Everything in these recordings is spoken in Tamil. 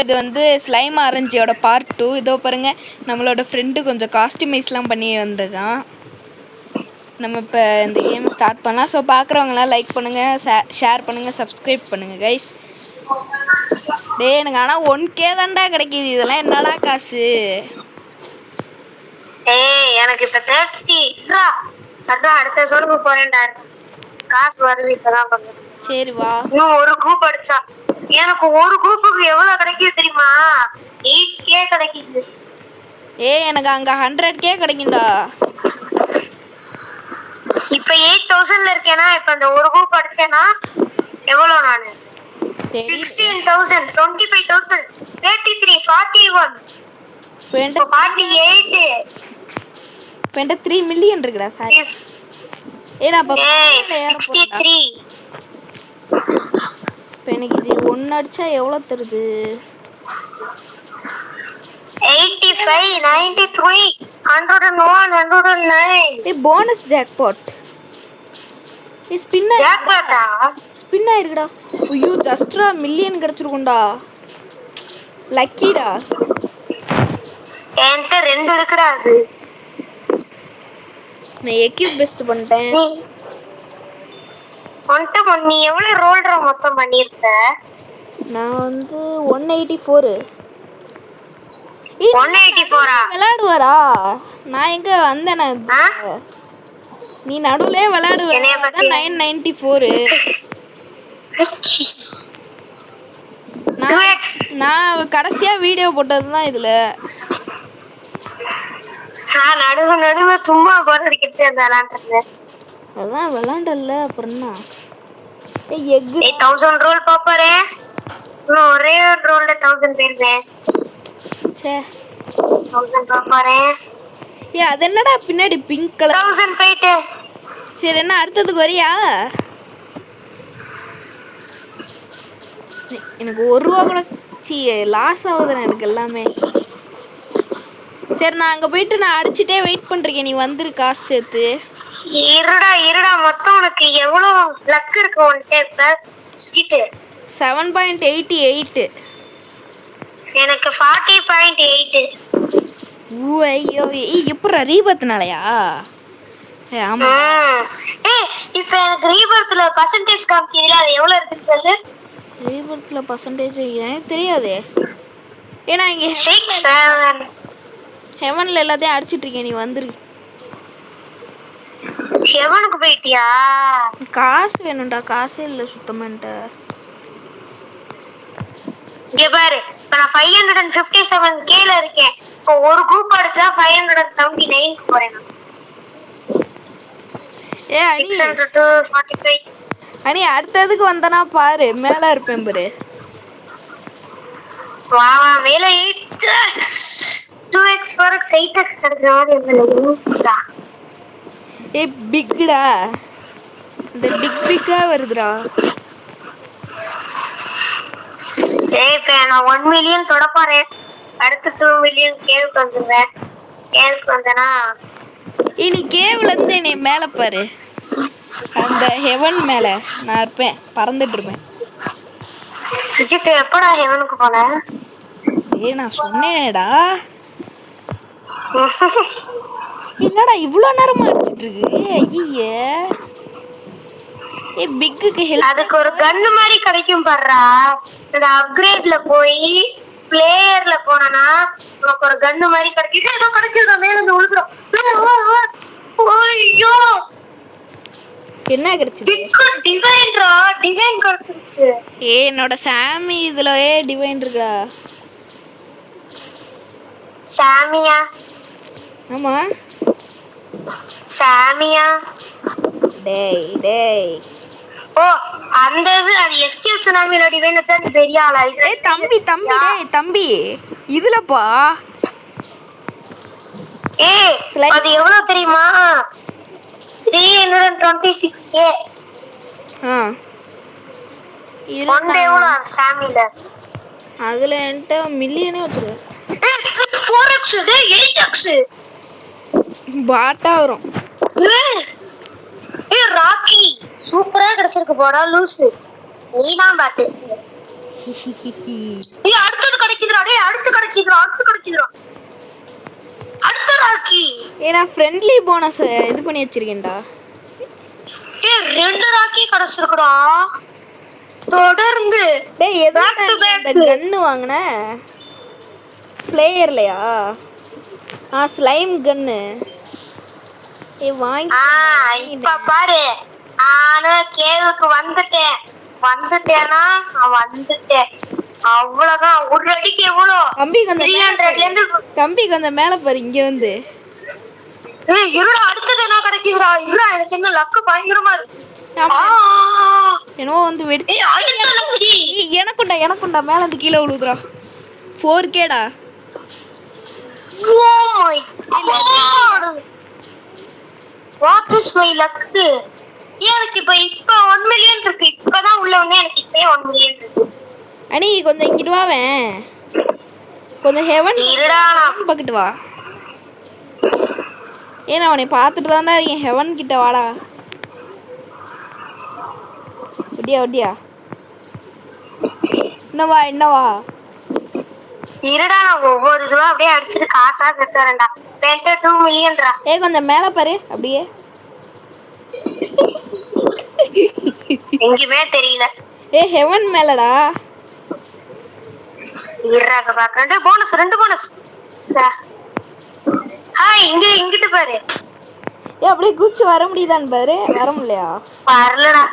இது வந்து ஸ்லைம் ஆரஞ்சியோட பார்ட் 2. இதோ பாருங்க, நம்மளோட ஃப்ரெண்டு கொஞ்சம் காஸ்டியூமைஸ்லாம் பண்ணி வந்திருக்கான். நம்ம இப்போ இந்த கேமை ஸ்டார்ட் பண்ணலாம். ஸோ பார்க்குறவங்களாம் லைக் பண்ணுங்கள், ஷேர் பண்ணுங்கள், சப்ஸ்கிரைப் பண்ணுங்கள் கைஸ். டே எனக்கு ஆனால் 1K தான்டா கிடைக்கிது. இதெல்லாம் என்னடா காசு? எனக்கு இப்போ 30 அதான் அடுத்த சொல்லுக்கு போறேன்டா. காசு வருது இப்பதான் பண்ணுறேன். சரி வா. இன்னும் ஒரு குரூப் அடிச்சா எனக்கு ஒரு குரூப்புக்கு எவ்வளவு கிடைக்குது தெரியுமா? 8K கிடைக்குது. எனக்கு அங்க 100K கிடைக்கும்டா. இப்ப 8000ல இருக்கேனா? இப்ப அந்த ஒரு குரூப் அடிச்சேனா எவ்வளவு? நானு 16,000, 25,000, 33, 41, 48. இப்ப 3 மில்லியன் இருக்குடா. சாரி. ஏடா அப்ப 63. இப்ப எனக்கு இது 1 அடிச்சா எவ்வளவு தருது? 85, 93, 101, 109. ஏய் போனஸ் ஜாக்பாட். ஏய் ஸ்பின் ஜாக்பாட்டா? ஸ்பின் ஆயிருக்குடா. ஐயோ ஜஸ்ட்ரா மில்லியன் கிடைச்சிருக்கும்டா. லக்கிடா. என்கிட்ட 2 இருக்குடா. அது நான் எக்யூப் பெஸ்ட் பண்ணிட்டேன். நீ எவ்வளவு ரோல் ட்ரா மொத்தம் பண்ணிருக்க? நான் வந்து 184. 184 விளையாடுவாரா? நான் எங்க வந்தேன்? நீ நடுவுலே விளையாடுவ. 994. நான் கடைசியா வீடியோ போட்டதுதான் இதுல. நடுவு சும்மா போறதுக்கிட்டு விளையாண்டுருந்தேன். அதான் விளையாண்டல. அப்புறம் என்ன? 1000 ரோல் பாப்பாரே. இன்னும் ஒரே ஒரு ரோல்ல 1000 போயிருந்தேன். சே 1000 பாப்பாரே. அது என்னடா பின்னாடி பிங்க் கலர்? 1000 போயிட்டு. சரி என்ன அடுத்ததுக்கு வரியா? எனக்கு 1 ரூபா கூட லாஸ் ஆகுதுண்ணா எனக்கு எல்லாமே. சரி நான் அங்க போயிட்டு நான் அடிச்சுட்டே வெயிட் பண்றேன். நீ வந்துரு காசு சேர்த்து. இருடா மொத்தம் உனக்கு எவ்வளவு லக் இருக்கு உன்கிட்ட? இப்ப 7.88. எனக்கு 40.8. ஐயோ எப்படா ரீபத்னாலயா? ஆமா. இப்ப எனக்கு ரீபர்த்ல பர்சன்டேஜ் காமிக்கிறீங்களா? அது எவ்வளவு இருக்குன்னு சொல்லு. ரீபர்த்ல பர்சன்டேஜ் எனக்கு தெரியாதே. ஏன்னா இங்க ஹெவன்ல எல்லாத்தையும் அடிச்சிட்டு இருக்கேன். நீ வந்துரு. ஹெவனுக்கு போயிட்டியா? காசு வேணும்டா. காசே இல்ல சுத்தமான்ட்ட. இங்க பாரு, இப்ப நான் 557Kல இருக்கேன். இப்போ ஒரு குரூப் அடிச்சா 579க்கு போறேன். அனி 645. அனி அடுத்ததுக்கு வந்தனா பாரு, மேல இருப்பேன் பாரு. வா மேல 2x 4x 8x கிடைக்கிற மாதிரி இருந்துடா. பிக்டா. இந்த பிக்கா வருதுடா. இப்ப நான் 1 மில்லியன் தொட போறேன். அடுத்து 2 மில்லியன் கேவுக்கு வந்துடுவேன். கேவுக்கு வந்தனா இனி கேவ்ல இருந்து என்னை மேல பாரு. அந்த ஹெவன் மேல நான் இருப்பேன், பறந்துட்டு இருப்பேன். சுஜித் எப்படா ஹெவனுக்கு போன? நான் சொன்னேனேடா. என்னடா இவ்ளோ நேரமா அடிச்சிட்டு இருக்கு? ஐயே பிக்குக்கு ஹெல்ப். அதுக்கு ஒரு கன் மாதிரி கிடைக்கும் பாருடா. இந்த அப்கிரேட்ல போய் பிளேயர்ல போனா உனக்கு ஒரு கன் மாதிரி கிடைக்கும். ஏதோ கிடைக்குதா மேல இருந்து விழுகுறோம். ஐயோ என்ன கிடைச்சது? டிவைன்ரா, டிவைன் கிடைச்சிருக்கு. என்னோட சாமி இதுலயே டிவைன் இருக்குடா. சாமியா? ஆமா சாமியா. டேய் ஓ அந்த இது அது எஸ்கேப் சுனாமில டிவைன் வச்சா நீ பெரிய ஆளா? தம்பி இதுலப்பா. அது எவ்வளவு தெரியுமா? 326K. எவ்வளவு சாமில? அதுல என்கிட்ட மில்லியனே வச்சிருக்கேன். 4x 8x பாட்டா வரும். ராக்கி சூப்பரா கிடைச்சிருக்கு போடா லூசு. நீதான் பாட்டு. அடுத்தது அடுத்து கிடைக்குதுடா அடுத்த ராக்கி. நான் ஃப்ரெண்ட்லி போனஸ் இது பண்ணி வச்சிருக்கேன்டா. ரெண்டு ராக்கி கிடைச்சிருக்குடா தொடர்ந்து. டேய் எதுக்கு அந்த கன்னு வாங்குன? பிளேயர்லயா? ஸ்லைம் கன்னு. வாங்கி இப்ப பாரு, நானும் கேவுக்கு வந்துட்டேன். அவ்வளவுதான். ஒரு அடிக்கு எவ்வளோ? தம்பி கொஞ்சம் மேல பாரு. இங்க வந்து இருடா, அடுத்தது என்ன கிடைக்குதுடா? இருடா, எனக்கு என்ன லக்கு பயங்கரமா இருக்கு. என்னவோ வந்து வெடிச்சு எனக்குண்டா மேல இருந்து கீழே விழுதுடா. 4Kடா. What is my luck? எனக்கு இப்ப 1 மில்லியன் இருக்கு. இப்பதான் உள்ள வந்து எனக்கு இப்பவே 1 மில்லியன் இருக்கு. அனி கொஞ்சம் இங்கிட்டு வாவேன். கொஞ்சம் ஹெவன் பக்கிட்டு வா. ஏன்னா அவனை பார்த்துட்டு தான்டா இருக்கேன். ஹெவன் கிட்ட வாடா. ஒடியா என்னவா இருடா, நான் ஒவ்வொரு இதுவா அப்படியே அடிச்சுட்டு காசா செத்துறேன்டா. 2 மில்லியன்டா. கொஞ்சம் மேல பாரு. அப்படியே எங்கயுமே தெரியல. ஹெவன் மேலடா. இருடா பாக்குறேன். ரெண்டு போனஸ். ஹாய், இங்கிட்டு பாரு. அப்படியே குச்சி வர முடியுதான்னு பாரு. வர முடியலையா? வரலடா,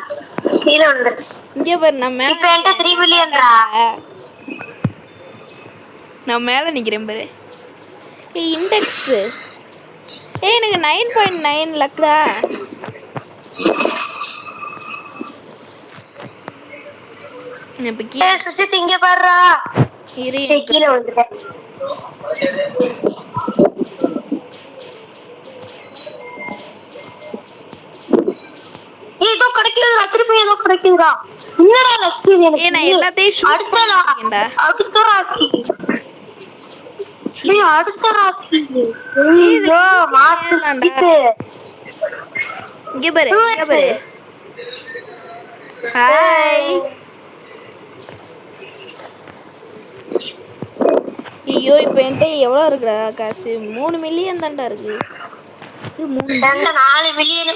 கீழே வந்துருச்சு. இங்க பாரு, நான் இப்ப என்கிட்ட 3 மில்லியன்டா. நான் மேல நிக்கிறேன் பாரு. இண்டெக்ஸ் எனக்கு 9.9 லக்டா. இப்ப சுஜித் இங்க பாருடா. கீழே வந்துட்டேன். ஏதோ கிடைக்குதுடா. திருப்பி ஏதோ கிடைக்குதுடா. என்னடா லக்கு எனக்கு? நான் எல்லாத்தையும் ஷூட் பண்ணிட்டேன்டா. அடுத்த ராக்கி. அடுத்த ராக்கி. ஐயோ மாஸ்டர். இங்க பாரு. ஹாய். ஐயோ இப்போ என்கிட்ட எவ்வளோ இருக்குடா காசு? 3 மில்லியன் தான்டா இருக்கு. 4 மில்லியன்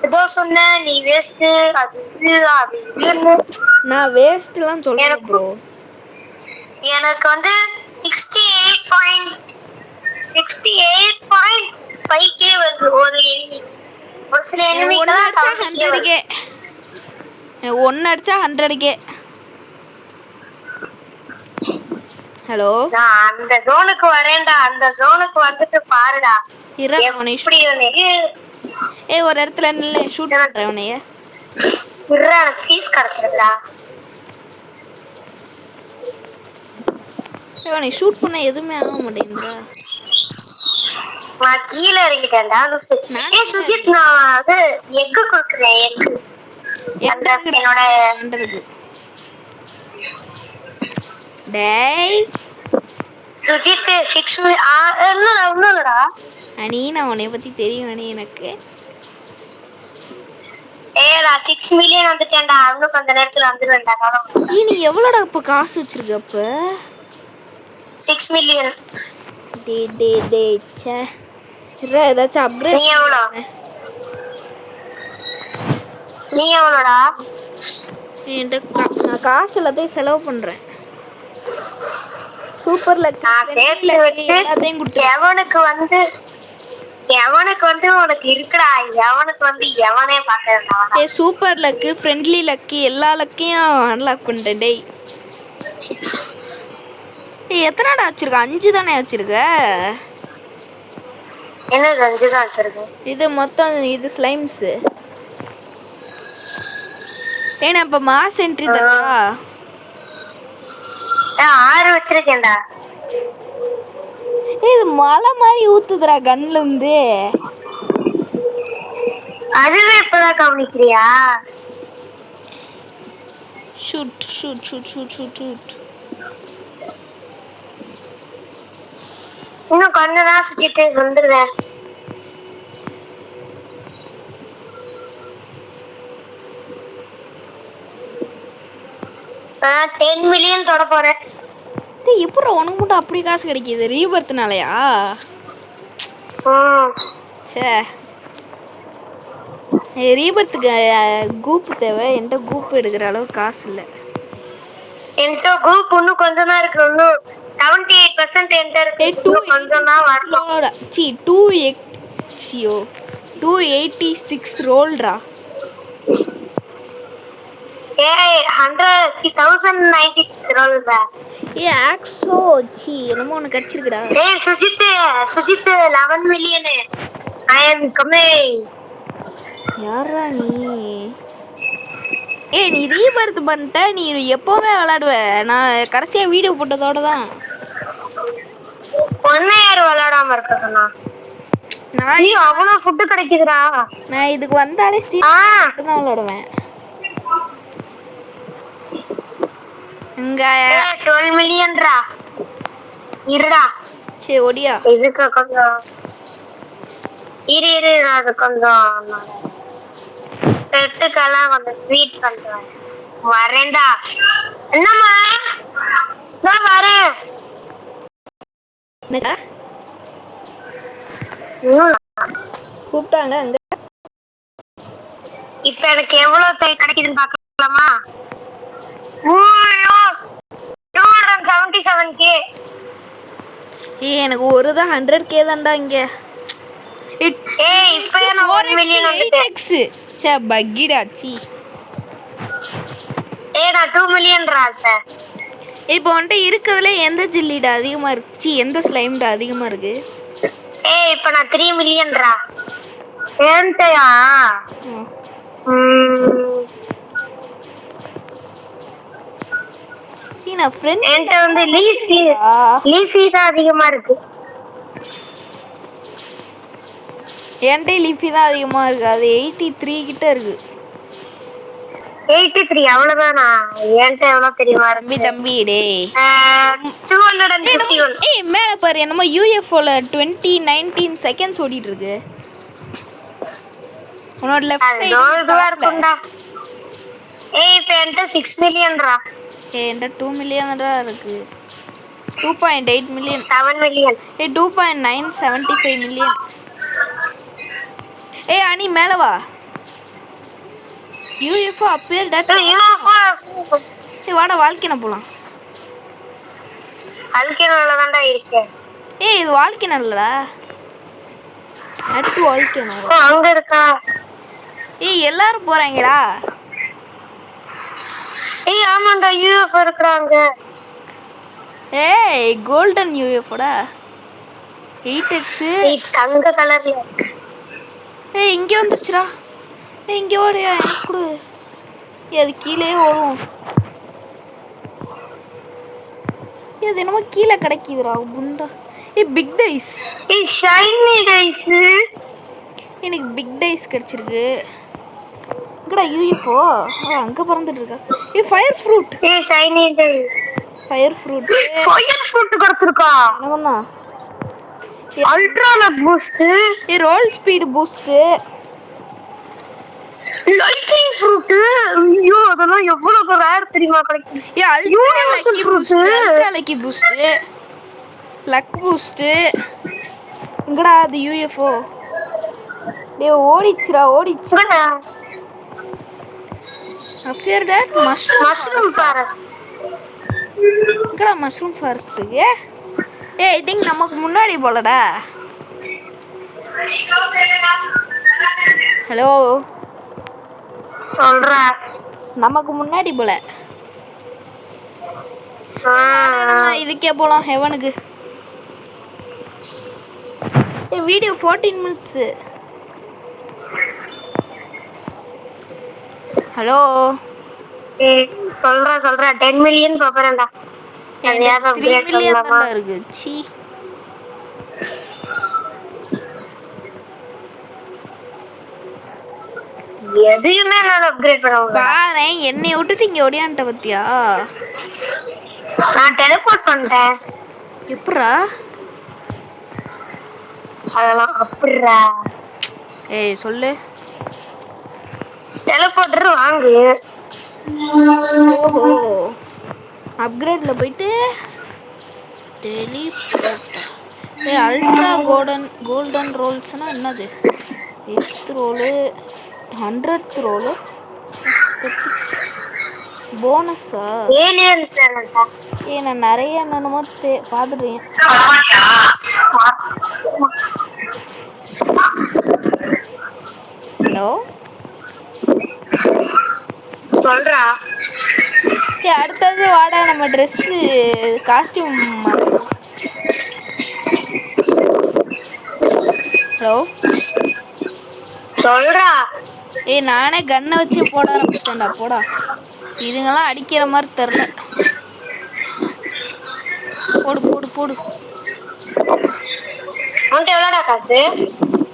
ஏதோ சொன்ன நீ வேஸ்ட். நான் வேஸ்ட்லாம் சொல்றேன் ப்ரோ. எனக்கு வந்து 68.5K வருது ஒரு எனிமி. ஒரு சில எனிமிக்கு தான் 100K. 1 அடிச்சா 100K. ஹலோ, நான் அந்த ஜோனுக்கு வரேன்டா. அந்த ஜோனுக்கு வந்துட்டு பாருடா. எப்படி ஒரு இடத்துல நின்னு ஷூட் பண்றேன் உன்னைய. எனக்கு சீஸ் கிடைச்சிருக்குடா. நீ ஷூட் பண்ண எதுவுமே ஆக மாட்டேங்குதுடா. நான் கீழே இறங்கிட்டேன்டா. சுஜித், நான் அது எக்கு கொடுக்குறேன். எக்கு என்னோட டேய் சுஜித் 6 இல்லடா. அனி நான் உன்னை பத்தி தெரியும் அனி எனக்கு. நான் 6 மில்லியன் வந்துட்டேன்டா. இன்னும் கொஞ்ச நேரத்துல வந்துருவேன்டா. நீ எவ்வளோடா இப்ப காசு வச்சிருக்க? அப்ப 6 மில்லியன். ச்சே ஏதாச்சும் அப்கிரேட். நீ எவ்வளோடா? நான் காசு எல்லாத்தையும் செலவு பண்றேன். சூப்பர் லக் நான் சேர்த்து வச்சு எவனுக்கு வந்து உனக்கு இருக்குடா. எவனுக்கு வந்து எவனே பாக்குறா. சூப்பர் லக்கு, ஃப்ரெண்ட்லி லக்கு, எல்லா லக்கையும் அன்லாக் பண்ணிட்டேன். டேய் எத்தனைடா வச்சிருக்க? 5 தானே வச்சிருக்க? என்னது 5 தான் வச்சிருக்கேன்? இது மொத்தம் இது ஸ்லைம்ஸ். ஏன்னா இப்ப மாஸ் என்ட்ரி தானா? 6 வச்சிருக்கேன்டா. இது மலை மாதிரி ஊத்துதுடா கன்ல இருந்து. அதுவே இப்பதான் கவனிக்கிறியா? Shoot shoot shoot shoot shoot shoot. இன்னும் கொஞ்ச நேரம் சுத்திட்டு வந்துருவேன். $10 மில்லியன் தொட போறேன். எப்படி உனக்கு மட்டும் அப்படி காசு கிடைக்கிது? ரீபர்த்னாலயா? சே, ரீபர்த்துக்கு கூப்பு தேவை. என்கிட்ட கூப்பு எடுக்கிற அளவுக்கு காசு இல்லை. என்கிட்ட குரூப் இன்னும் கொஞ்சம் தான் இருக்கு. இன்னும் 78% என்கிட்ட இருக்கு. இன்னும் கொஞ்சம் தான் வரணும். 286 ரோல்ரா. ஏய் 1096 ரோல்ரா. ஆக்ஸோ சி என்னமோ ஒன்று கிடச்சிருக்குடா. ஏய் Sujith 11 million. I am coming. யாரா நீ? நீ ரீபர்த் பண்ணிட்ட. நீ எப்பவுமே விளையாடுவ. நான் கடைசியா வீடியோ போட்டதோட தான். ஒன்ன யார் விளையாடாம இருக்க சொன்னா? நான் அவ்வளவு ஃபுட் கிடைக்குதுடா. நான் இதுக்கு வந்தாலே ஸ்ட்ரீட் தான் விளையாடுவேன். இங்க 12 மில்லியன்டா. இருடா. சரி ஓடியா. இதுக்கு கொஞ்சம் இரு அது கொஞ்சம் செட்டுக்கெல்லாம் கொஞ்சம் ஸ்வீட் பண்றேன். வரேன்டா. என்னம்மா? நான் வரேன். கூப்பிட்டாங்க அங்க. இப்ப எனக்கு எவ்வளவு கிடைக்குதுன்னு பாக்கலாமா? 277k. எனக்கு ஒரு தான் 100k தான்டா இங்க. இப்போ நான் 1 மில்லியன் வந்துட்டேன். சே பக்கிடா சி. நான் 2 மில்லியன்டா சார். இப்போ வந்துட்டு இருக்கிறதுல எந்த ஜில்லிடா அதிகமா இருக்கு? சி எந்த ஸ்லைம்டா அதிகமா இருக்கு? இப்போ நான் 3 மில்லியன்டா. ஏன்டயா? நான் ஃப்ரெண்ட் என்கிட்ட வந்து லீஃபி தான் அதிகமா இருக்கு. என்கிட்ட லீஃபி தான் அதிகமா இருக்கு. அது 83 கிட்ட இருக்கு. 83 அவ்வளவுதானா? என்கிட்ட எவ்வளவு தெரியுமா? தம்பி டேய் 251. மேல பாரு என்னமோ யூஎஃப்ஓல 2019 செகண்ட்ஸ் ஓடிட்டு இருக்கு. உன்னோட லெஃப்ட் சைடுல இருக்குடா. இப்போ என்கிட்ட 6 மில்லியன்டா. என்கிட்ட 2 மில்லியன் தான் இருக்கு. 2.8 மில்லியன். 7 மில்லியன். 2.975 மில்லியன். அனி மேல வா. யூஎஃப்ஓ அப்பேர் டேட்டா. வாடா வால்கேனோ போலாம். வால்கேனோல தான்டா இருக்கேன். இது வால்கேனோலடா. At volcano. அங்க இருக்கா? எல்லாரும் போறாங்கடா. ஆமாண்டா யூஎஃப்ஓ இருக்குறாங்க. கோல்டன் யூஎஃப்ஓடா. 8x தங்க கலர்ல. இங்க வந்துருச்சுடா. இங்க ஓடியா எனக்கு கொடு. அது கீழே ஓடும். இது என்னமோ கீழே கிடைக்குதுடா குண்டா. Big dice. Shiny dice. எனக்கு பிக் டைஸ் கிடைச்சிருக்கு. இங்கடா யூஎஃப்ஓ. அங்க பறந்துட்டு இருக்கா. Fire fruit. Shiny dice. Fire fruit. Fire fruit கிடைச்சிருக்கா? எனக்கும்தான். Ultra luck boost. Roll speed boost. Lightning fruit. ஐயோ அதெல்லாம் எவ்வளவு ரேர் தெரியுமா கிடைக்கும்? Universal fruit. Ultra lucky boost. Luck boost. இங்கடா அது யூஎஃப்ஓ. ஓடிச்சுடா ஓடிச்சு. Appear that mushroom forest. இங்கடா மஷ்ரூம் ஃபாரஸ்ட் இருக்கு. ஐ திங்க் நமக்கு முன்னாடி போலடா. ஹலோ சொல்றா. நமக்கு முன்னாடி போல. இதுக்கே போலாம் ஹெவனுக்கு. Video 14 minutes. ஹலோ சொல்றா 10 மில்லியன் பாப்பறேன்டா. 3 மில்லியன் தான் இருக்கு. சி எதையுமே நான் அப்கிரேட் பண்ண முடியல. பாரு என்னை விட்டுட்டு இங்க ஓடியான்ட்ட பத்தியா? நான் டெலிபோர்ட் பண்ணிட்டேன். எப்பறா? அதெல்லாம் அப்படிடா. சொல்லு. டெலிபோர்ட்டர் வாங்கு. ஓஹோ அப்கிரேட்ல போயிட்டு டெலிபோர்ட்டா? அல்ட்ரா கோல்டன் ரோல்ஸ்னா என்னது? 8th ரோலு, 100th ரோலு, போனஸா? ஏலியன் பிளானட்டா? நான் நிறைய என்னென்னமோ பார்த்துட்டேன். ஹலோ சொல்றா. அடுத்தது வாடா, நம்ம ட்ரெஸ்ஸு காஸ்டியூம். ஹலோ சொல்றா. நானே கன்னை வச்சு போட ஆரம்பிச்சிட்டேன்டா. போடா, இதுங்கெல்லாம் அடிக்கிற மாதிரி தெரில. போடு போடு போடு. உன்கிட்ட எவ்வளோடா காசு?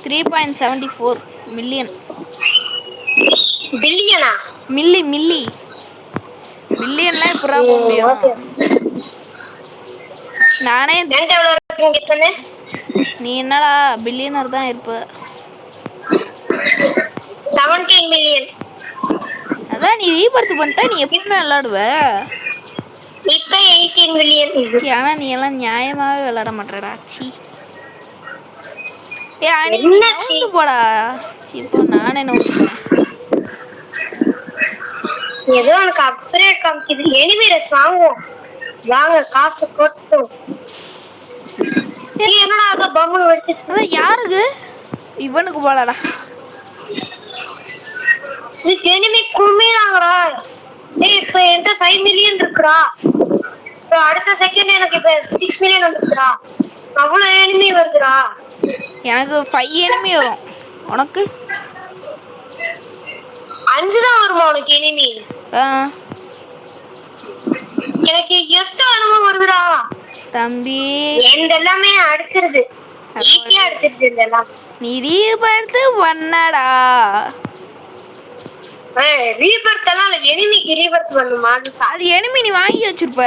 3.74 மில்லியன். பில்லியனா? மில்லி பில்லியன்லாம் எப்படா போக முடியும்? நானே. நீ என்னடா பில்லியனர் தான் இருப்ப. 17 மில்லியன். அதான் நீ ரீபர்த் பண்ணிட்டா நீ எப்பவுமே விளையாடுவ. இப்ப 18 மில்லியன். ஆனா நீ எல்லாம் நியாயமாவே விளையாட மாட்டேடா. சி போடா. இப்போ நானே நோக்குறேன். ஏதோ எனக்கு அப்கிரேட் காமிக்குது. எனிமி ரெஸ் வாங்குவோம். வாங்க, காசு போட்டு. என்னடா அத பம்முன்னு வெடிச்சிச்சு? அதான் யாருக்கு? இவனுக்கு போலடா. இது எனிமி குமிறாங்கடா. இப்ப என்கிட்ட 5 மில்லியன் இருக்குடா. இப்ப அடுத்த செகண்ட் எனக்கு இப்ப 6 மில்லியன் வந்துச்சுடா. அவ்வளவு எனிமி வருதுடா. எனக்கு 5 எனிமி வரும். உனக்கு 5 தான் வருமா உனக்கு எனிமி? எனக்கு 8 அனுமதி வருதுடா தம்பி. எல்லாமே அடிச்சிருது. ஈஸியா அடிச்சிருது இதெல்லாம். நீ ரீபர்த் பண்ணடா. ரீபர்த் எல்லாம் இல்ல, எனிமிக்கு ரீபர்த் பண்ணுமா? அது எனிமி நீ வாங்கி வச்சிருப்ப.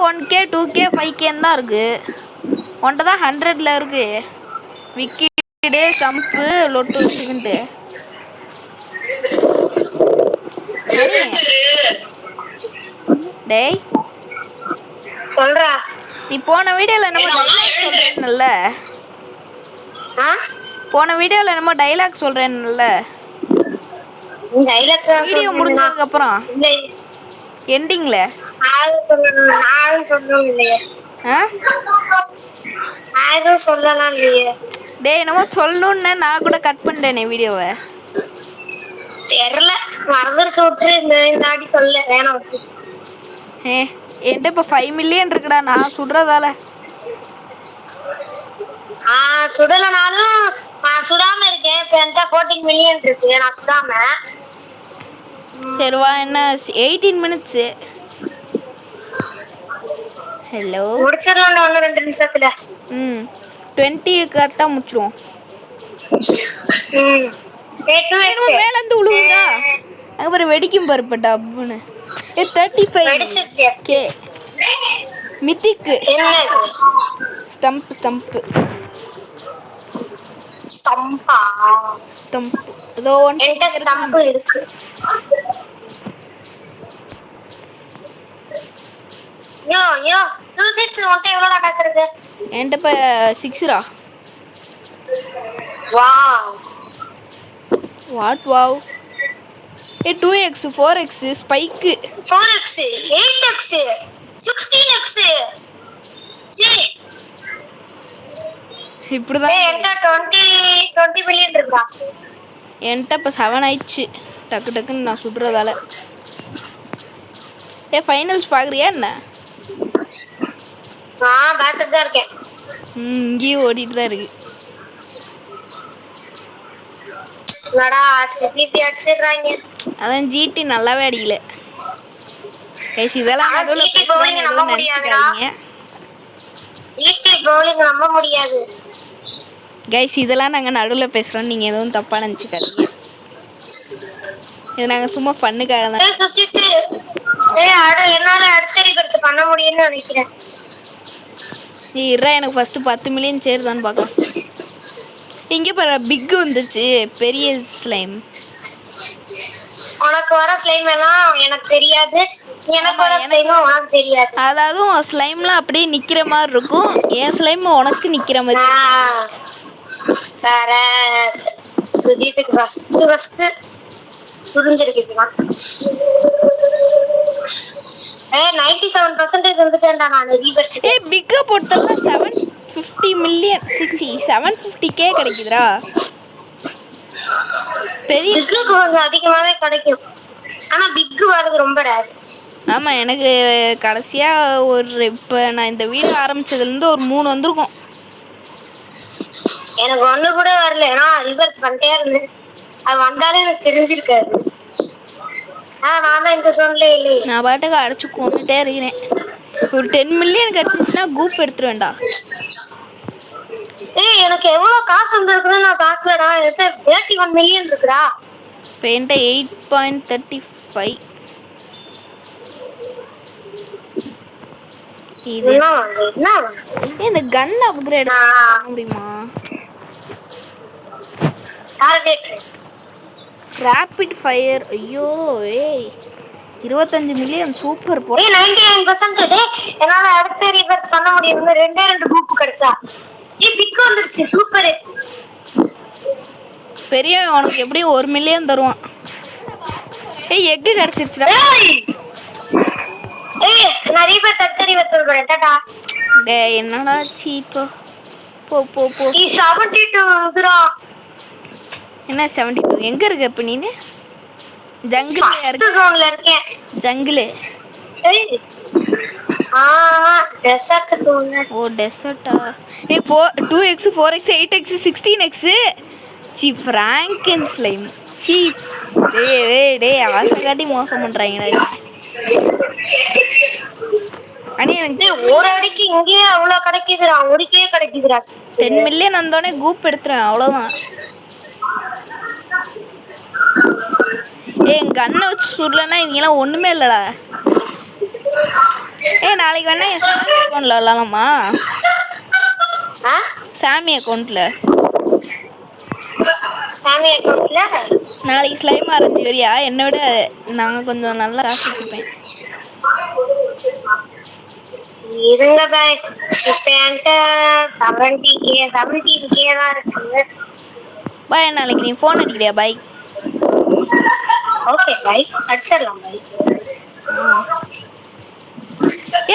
1K 2K 5K தான் இருக்கு. உன்கிட்ட தான் 100ல இருக்கு. விக்கிடு ஸ்டம்ப்பு லொட்டு செகண்ட். டேய் சொல்றா. நீ போன வீடியோல என்னமோ டைலாக் சொல்றேன்னல்ல. போன வீடியோல என்னமோ டைலாக் சொல்றேன்னல்ல. டைலாக் வீடியோ முடிஞ்சதுக்கு அப்புறம் எண்டிங்ல நான் சொல்லணும் இல்லையே. நான் சொல்லலாம் இல்லையே. டேய் என்னமோ சொல்லணும்னு நான் கூட கட் பண்ணிட்டேனே வீடியோவை. தெரியல, மறந்துருச்சு. விட்டு இந்த ஆடி சொல்ல வேணாம். என்கிட்ட இப்ப 5 மில்லியன் இருக்குடா. நான் சுடுறதால. சுடலனாலும் நான் சுடாம இருக்கேன். இப்ப என்கிட்ட 14 மில்லியன் இருக்கு. நான் சுடாம. சரிவா, என்ன 18 மினிட்ஸ். ஹலோ முடிச்சிடலாம் இன்னும் 2 நிமிஷத்துல. 20 கரெக்டா முடிச்சிடுவோம். மேல இருந்து உழுவுதா? அங்க பாரு, வெடிக்கும் பாரு இப்ப டப்புன்னு. 35K mythic. ஸ்டம்ப் ஏதோ என்கிட்ட ஸ்டம்ப் இருக்கு. யோ 26 உன்கிட்ட எவ்வளோடா காசு இருக்கு? என்கிட்ட இப்ப 6ரா. Wow 2x 4x spike 4x 8x 16x. இப்படிதான். என்கிட்ட 20 மில்லியன் இருக்கா? என்கிட்ட இப்ப 7 ஆயிடுச்சு. டக்குன்னு நான் சுடுறதால. ஃபைனல்ஸ் பாக்குறியா என்ன? பார்த்துட்டு தான் இருக்கேன். இங்கேயும் ஓடிட்டு தான் இருக்கு. அதான் ஜிடி நல்லாவே அடிக்கல. இதெல்லாம் நம்ப முடியாது கைஸ். இதெல்லாம் நாங்க நடுவுல பேசுறோம், நீங்க எதுவும் தப்பா நினைச்சுக்காதீங்க. இது நாங்க சும்மா பண்ணுக்காக தான். என்னால அடுத்த பண்ண முடியும்னு நினைக்கிறேன். எனக்கு ஃபர்ஸ்ட் 10 மில்லியன் சேருதான்னு பார்க்கலாம். இங்க பாரு, பிக் வந்துருச்சு. பெரிய ஸ்லைம். உனக்கு வர ஸ்லைம் எல்லாம் எனக்கு தெரியாது, எனக்கு ஆமா, வர ஸ்லைம் உனக்கு தெரியாது. அதாவது உன் ஸ்லைம்லாம் அப்படியே நிக்கிற மாதிரி இருக்கும், என் ஸ்லைம் உனக்கு நிக்கிற மாதிரி. கரெக்ட். சுஜித்துக்கு ஃபர்ஸ்ட் புரிஞ்சிருக்கு இப்பதான். 97% வந்துட்டேன்டா நான் ரீபர்த். பிக்கா போட்டலாம் 750 மில்லியன் 750k கிடைக்குதுடா. பெரிய பிக்கு கொஞ்சம் அதிகமாவே கிடைக்கும், ஆனா பிக் வரது ரொம்ப ரேர். ஆமா, எனக்கு கடைசியா ஒரு இப்போ நான் இந்த வீடியோ ஆரம்பிச்சதுலேருந்து ஒரு 3 வந்திருக்கும். எனக்கு ஒண்ணு கூட வரல, ஏன்னா ரிவர்ஸ் பண்ணிட்டே இருந்தேன். அது வந்தாலும் எனக்கு தெரிஞ்சிருக்காது. நான் தான் இந்த சோன்ல இல்லை. நான் பாட்டுக்கு அடைச்சு கொண்டுட்டே இருக்கிறேன். ஒரு 10 மில்லியன் கிடைச்சிச்சுன்னா கூப் எடுத்துருவேன்டா. எனக்கு எவ்வளவு காசு வந்திருக்குன்னு நான் பாக்கலடா. என்கிட்ட 31 மில்லியன் இருக்குடா. இப்போ என்கிட்ட 8.35. இது இந்த கன் அப்கிரேட் பண்ண முடியுமா? Target rapid fire. ஐயோ ஏய் 25 மில்லியன் சூப்பர் போ. 99% என்னால அடுத்த ரிவர்ஸ் பண்ண முடியும். 2 குரூப் கிடைச்சா பிக் வந்துருச்சு. சூப்பர். பெரிய உனக்கு எப்படியும் 1 மில்லியன் தருவான். எக் கிடைச்சிருச்சுடா. நான் ரிவர்ஸ் அடுத்த ரிவர்ஸ் சொல்றேன். டாடா. டேய் என்னடா சீப்போ. போ போ போ. 72 இதுடா. என்ன 72? எங்க இருக்க இப்ப நீ? ஜங்கிள்ல இருக்க. ஜோன்ல இருக்கேன். ஜங்கிள். Desert zone. ஓ டெசர்ட்டா? 2x 4x 8x 16x. சி ஃப்ராங்கன் ஸ்லைம். சி டேய் ஆசை காட்டி மோசம் பண்றாங்கடா. அனி எனக்கு ஒரு அடிக்கு இங்கேயே அவ்வளவு கிடைக்குதுடா. ஒருக்கே கிடைக்குதுடா. 10 மில்லியன் வந்தோடனே கூப் எடுத்துறேன், அவ்வளவுதான். என் கண்ணை வச்சு சுடலன்னா இவங்கெல்லாம் ஒண்ணுமே இல்லடா. நாளைக்கு வேணா என் சாமி அக்கௌண்ட்ல விளாடலாமா? சாமி அக்கௌண்ட்ல நாளைக்கு ஸ்லைம் ஆரஞ்சு வரியா? என்னை விட நான் கொஞ்சம் நல்லா ராசி வச்சுப்பேன். இருங்க பாய், இப்ப என்கிட்ட 17k தான் இருக்கு. பாய் நாளைக்கு நீ ஃபோன் அடிக்கிறியா பாய்? ஓகே பாய், அடிச்சிடலாம் பாய்.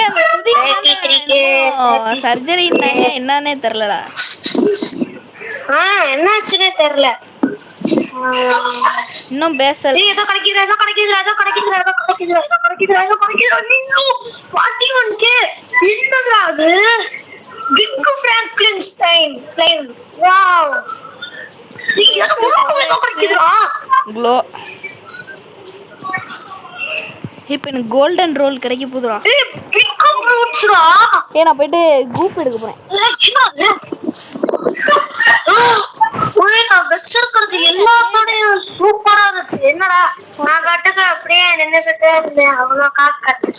அந்த சுதிக்கு சர்ஜரின்னாங்க, என்னன்னே தெரியலடா. என்னாச்சுன்னே தெரியல. இன்னும் பேசல. ஏதோ கிடைக்குது. 41k. என்னடா அது? Big Franklin slime. Wow. Glow. இப்போ எனக்கு கோல்டன் ரோல் கிடைக்க போகுதுடா. நான் போயிட்டு கூப் எடுக்க போறேன். நான் வச்சிருக்கிறது எல்லாத்தோடையும் சூப்பரா இருக்கு. என்னடா நான் கட்டுக்க அப்படியே நின்னுகிட்டே இருந்தேன். அவ்வளவு காசு கட்டு.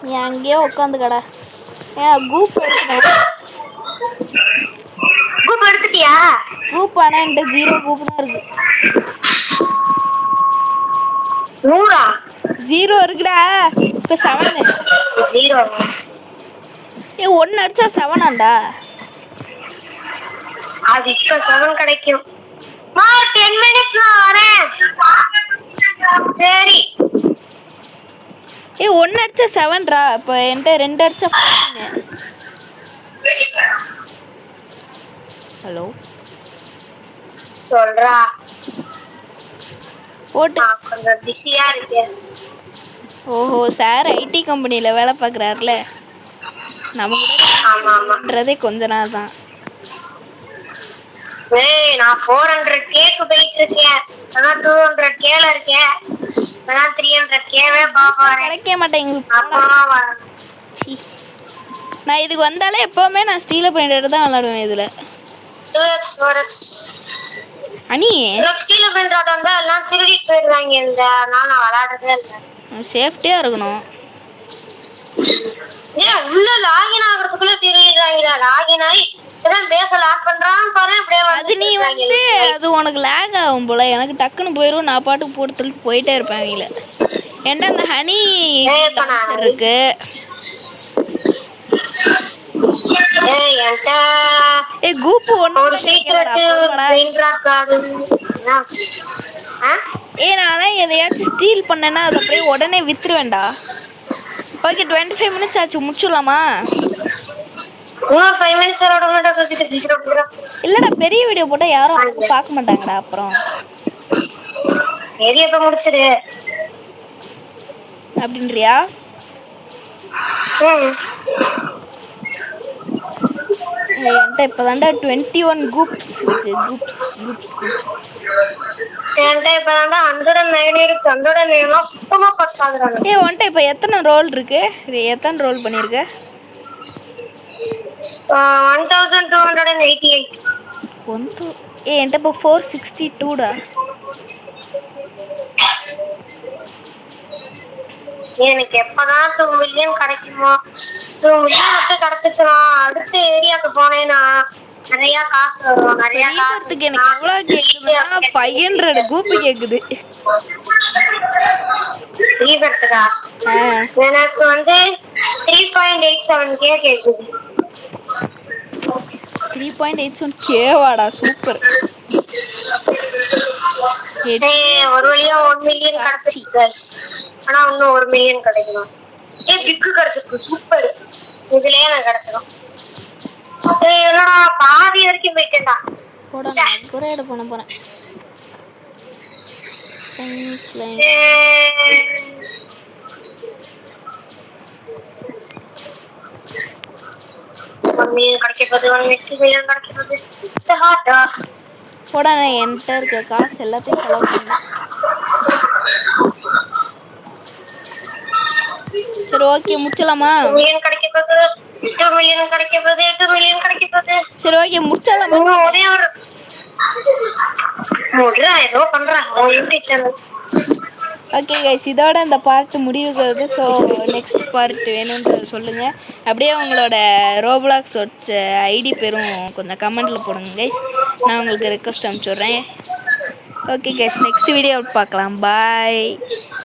நீ அங்கேயே உட்காந்து கடை. கூப் எடுத்துட்டேன். கூப் எடுத்துட்டியா? கூப் ஆனா என்கிட்ட 0 கூப் தான் இருக்கு. 100 0 இருக்குடா. இப்ப 7 0. 1 அடிச்சா 7 ஆண்டா. அது இப்ப 7 கிடைக்கும். 10 மினிட்ஸ் நான் வரேன். சரி. 1 அடிச்சா 7டா. இப்ப என்கிட்ட 2 அடிச்சா 14. ஹலோ சொல்றா. போட்டு கொஞ்சம் பிஸியா இருக்கேன். ஓஹோ, சார் ஐடி கம்பெனில வேலை பார்க்குறாருல. நம்ம கூட கொஞ்ச நாள் தான். நான் 400kக்கு போயிட்டு இருக்கேன். ஆனா 200kல இருக்கேன். நான் 300kவே பாப்பேன். கிடைக்க மாட்டேங்குது. நான் இதுக்கு வந்தாலே எப்பவுமே நான் ஸ்டீல பிரிண்டட் தான் விளையாடுவேன். இதுல 2x 4x அனி ஸ்டீல பிரிண்டட் வந்தா எல்லாம் திருடிட்டு போயிடுவாங்க. இந்த நான் விளையாடுறதே இல்லை. சேஃப்டியா இருக்கணும். உள்ள லாகின் ஆகுறதுக்குள்ள திருடிடுறாங்கடா. லாகின் ஆகி அதான் பேச லாக் பண்றான் பாரு அப்படியே அது நீ வந்து அது உனக்கு லேக் ஆகும் போல. எனக்கு டக்குன்னு போயிடும், நான் பாட்டுக்கு போட்டு தள்ளிட்டு போயிட்டே இருப்பேன் அவங்கள. ஏன்டா அந்த ஹனி லான்ச்சர் இருக்கு. கூப்பு ஒரு சீக்ரெட் பிரெயின் ராட் கார்டு நான் எதையாச்சும் ஸ்டீல் பண்ணேன்னா அது அப்படியே உடனே வித்துருவேன்டா. ஓகே 25 மினிட்ஸ் ஆச்சு, முடிச்சுடலாமா? இன்னும் 5 மினிட்ஸ் இல்லடா, பெரிய வீடியோ போட்டா யாரும் பார்க்க மாட்டாங்கடா அப்புறம். சரி அப்ப முடிச்சிடு அப்படின்றியா? என்கிட்ட இப்பதான்டா 21 கூப்ஸ் இருக்கு. கூப்ஸ் கூப்ஸ் கூப்ஸ் என்கிட்ட இப்பதான்டா 109 இருக்கு. 109 சுத்தமா பத்தாதுடா. உன்கிட்ட இப்ப எத்தனை ரோல் இருக்கு? எத்தனை ரோல் பண்ணிருக்க? 1288. என்கிட்ட இப்போ 462டா. எனக்கு எப்பதான் 2 மில்லியன் கிடைக்குமோ. 2 மில்லியன் மட்டும் கிடைச்சிச்சுனா அடுத்த ஏரியாக்கு போனேன்னா நிறைய காசு வரும். நிறைய காசுக்கு எனக்கு எவ்வளவு கேக்குதுன்னா 500 கூப்பு கேக்குது. ரீபர்த்துக்கா எனக்கு வந்து 3.87k கேக்குது. 3.87k வாடா, சூப்பர். ஒரு வழியா 1 மில்லியன் கிடைச்சிச்சு गाइस. ஆனா இன்னும் 1 மில்லியன் கிடைக்கணும். பிக்கு கிடைச்சிருக்கு, சூப்பர். இதுலயே நான் கிடைச்சிடும். என்னடா பாதி வரைக்கும் போயிட்டேன்டா. போடா குரேட் பண்ண போறேன். போடா, என்கிட்ட இருக்க காசு எல்லாத்தையும் செலவு பண்ண. சரி ஓகே, முடிச்சலாமா? 2 மில்லியன் கிடைக்க போகுது. 2 மில்லியன் கிடைக்க போகுது. 2 மில்லியன் கிடைக்க போகுது. சரி ஓகே, முடிச்சலாமா? ஒரே ஒரு முட்றா ஏதோ பண்றா யூடியூப் சேனல். ஓகே கைஸ், இதோட இந்த பார்ட் முடிவுக்கு வருது. ஸோ நெக்ஸ்ட் பார்ட் வேணும்ன்றது சொல்லுங்கள். அப்படியே உங்களோட ரோப்ளாக்ஸ் ஐடி பேரும் கொஞ்சம் கமெண்ட்டில் போடுங்க கைஸ். நான் உங்களுக்கு ரெக்வஸ்ட் அனுப்பிச்சி விட்றேன். ஓகே கைஸ், நெக்ஸ்ட் வீடியோ பார்க்கலாம். பாய்.